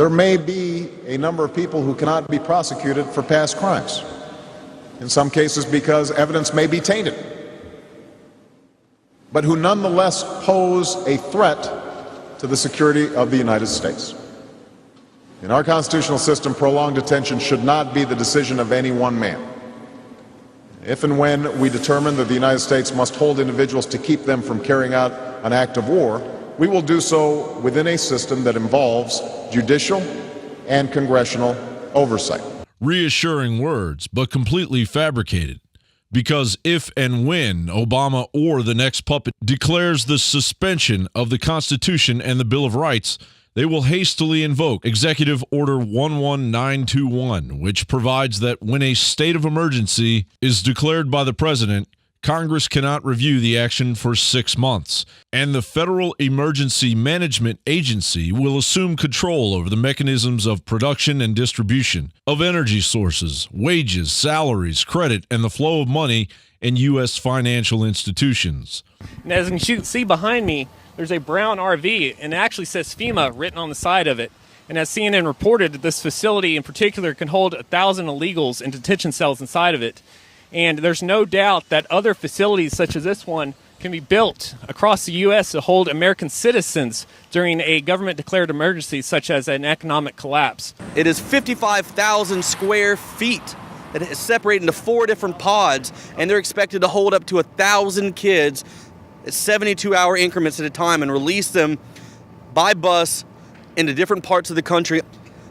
there may be a number of people who cannot be prosecuted for past crimes, in some cases because evidence may be tainted, but who nonetheless pose a threat to the security of the United States. In our constitutional system, prolonged detention should not be the decision of any one man. If and when we determine that the United States must hold individuals to keep them from carrying out an act of war, we will do so within a system that involves judicial and congressional oversight. Reassuring words, but completely fabricated. Because if and when Obama or the next puppet declares the suspension of the Constitution and the Bill of Rights, they will hastily invoke Executive Order 11921, which provides that when a state of emergency is declared by the president, Congress cannot review the action for 6 months, and the Federal Emergency Management Agency will assume control over the mechanisms of production and distribution of energy sources, wages, salaries, credit, and the flow of money in U.S. financial institutions. And as you can see behind me, there's a brown RV, and it actually says FEMA written on the side of it. And as CNN reported, this facility in particular can hold 1,000 illegals in detention cells inside of it. And there's no doubt that other facilities such as this one can be built across the U.S. to hold American citizens during a government-declared emergency such as an economic collapse. It is 55,000 square feet. It is separated into 4 different pods, and they're expected to hold up to 1,000 kids at 72-hour increments at a time and release them by bus into different parts of the country.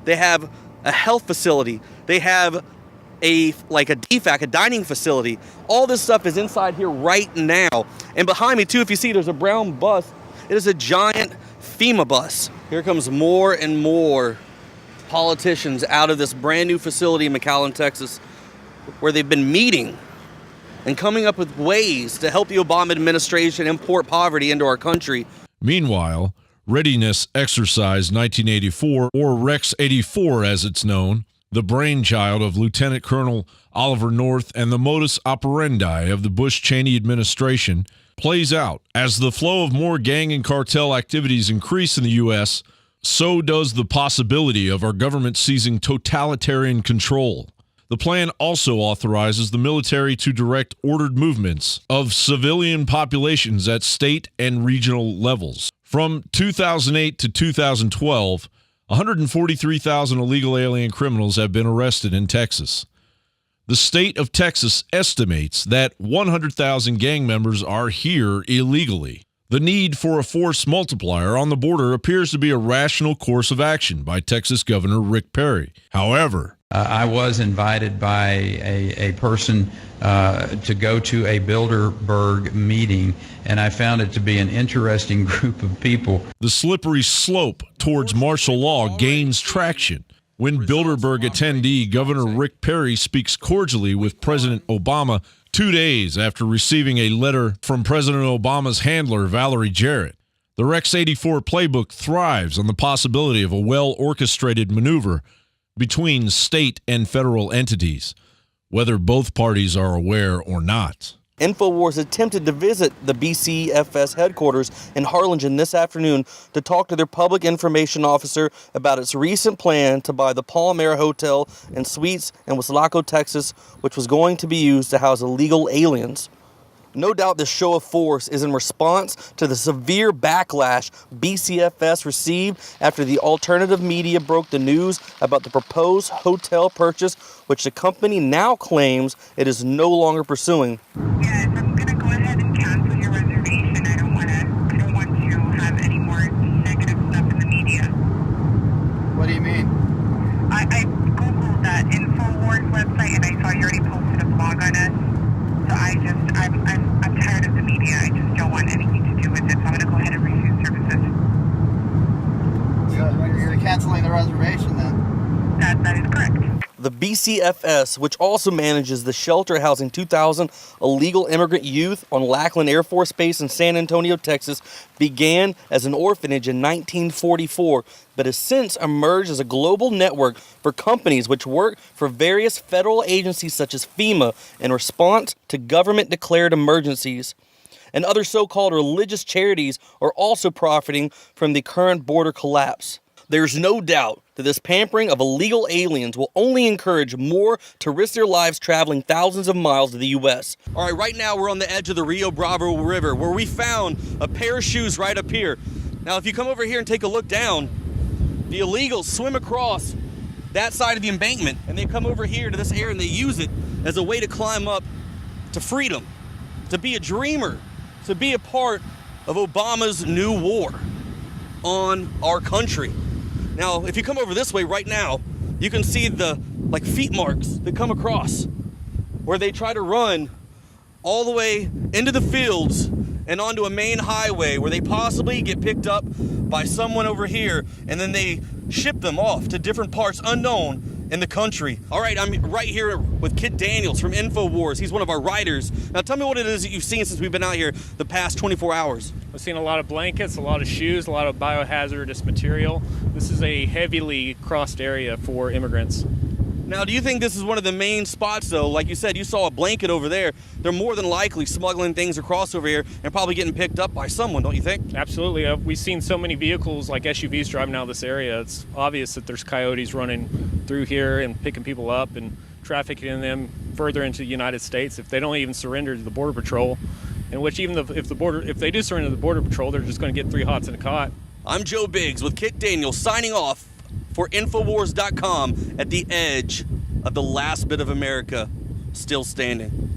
They have a health facility. They have a DFAC, a dining facility. All this stuff is inside here right now. And behind me, too, if you see, there's a brown bus. It is a giant FEMA bus. Here comes more and more politicians out of this brand new facility in McAllen, Texas, where they've been meeting and coming up with ways to help the Obama administration import poverty into our country. Meanwhile, Readiness Exercise 1984, or Rex 84 as it's known, the brainchild of Lieutenant Colonel Oliver North and the modus operandi of the Bush-Cheney administration, plays out. As the flow of more gang and cartel activities increase in the U.S., so does the possibility of our government seizing totalitarian control. The plan also authorizes the military to direct ordered movements of civilian populations at state and regional levels. From 2008 to 2012, 143,000 illegal alien criminals have been arrested in Texas. The state of Texas estimates that 100,000 gang members are here illegally. The need for a force multiplier on the border appears to be a rational course of action by Texas Governor Rick Perry. However, I was invited by a person to go to a Bilderberg meeting, and I found it to be an interesting group of people. The slippery slope towards martial law gains traction when Bilderberg attendee Governor Rick Perry speaks cordially with President Obama 2 days after receiving a letter from President Obama's handler, Valerie Jarrett. The Rex 84 playbook thrives on the possibility of a well-orchestrated maneuver between state and federal entities, whether both parties are aware or not. InfoWars attempted to visit the BCFS headquarters in Harlingen this afternoon to talk to their public information officer about its recent plan to buy the Palmera Hotel and Suites in Weslaco, Texas, which was going to be used to house illegal aliens. No doubt this show of force is in response to the severe backlash BCFS received after the alternative media broke the news about the proposed hotel purchase, which the company now claims it is no longer pursuing. Yes, I'm going to go ahead and cancel your reservation. I don't want to have any more negative stuff in the media. What do you mean? I Googled that InfoWars website and I saw you already posted a blog on it. So I'm tired of the media. I just don't want anything to do with it. So I'm going to go ahead and refuse services. So you're canceling the reservation then? That is correct. The BCFS, which also manages the shelter housing 2,000 illegal immigrant youth on Lackland Air Force Base in San Antonio, Texas, began as an orphanage in 1944, but has since emerged as a global network for companies which work for various federal agencies such as FEMA in response to government-declared emergencies. And other so-called religious charities are also profiting from the current border collapse. There's no doubt that this pampering of illegal aliens will only encourage more to risk their lives traveling thousands of miles to the U.S. All right, right now we're on the edge of the Rio Bravo River where we found a pair of shoes right up here. Now, if you come over here and take a look down, the illegals swim across that side of the embankment and they come over here to this area and they use it as a way to climb up to freedom, to be a dreamer, to be a part of Obama's new war on our country. Now, if you come over this way right now, you can see the feet marks that come across where they try to run all the way into the fields and onto a main highway where they possibly get picked up by someone over here and then they ship them off to different parts unknown in the country. All right, I'm right here with Kit Daniels from InfoWars. He's one of our writers. Now tell me what it is that you've seen since we've been out here the past 24 hours. We've seen a lot of blankets, a lot of shoes, a lot of biohazardous material. This is a heavily crossed area for immigrants. Now, do you think this is one of the main spots, though? Like you said, you saw a blanket over there. They're more than likely smuggling things across over here and probably getting picked up by someone, don't you think? Absolutely. We've seen so many vehicles like SUVs driving out of this area. It's obvious that there's coyotes running through here and picking people up and trafficking them further into the United States if they don't even surrender to the Border Patrol. In which even if they do surrender to the Border Patrol, they're just going to get 3 hots in a cot. I'm Joe Biggs with Kit Daniels signing off for Infowars.com at the edge of the last bit of America still standing.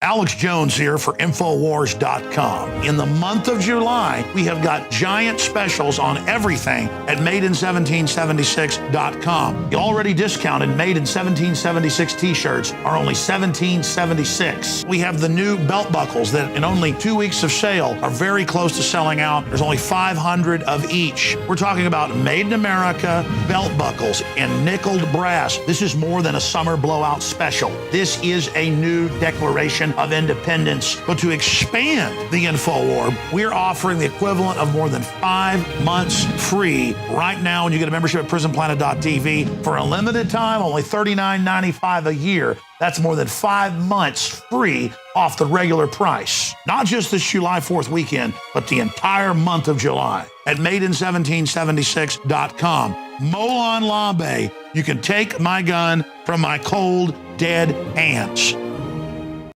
Alex Jones here for Infowars.com. In the month of July, we have got giant specials on everything at Made in1776.com. The already discounted Made in 1776 t-shirts are only $17.76. We have the new belt buckles that in only 2 weeks of sale are very close to selling out. There's only 500 of each. We're talking about Made in America belt buckles in nickeled brass. This is more than a summer blowout special. This is a new declaration of independence. But to expand the InfoWar, we're offering the equivalent of more than 5 months free right now when you get a membership at prisonplanet.tv. For a limited time, only $39.95 a year. That's more than 5 months free off the regular price. Not just this July 4th weekend, but the entire month of July at Made in1776.com. Molon Labe, you can take my gun from my cold, dead hands.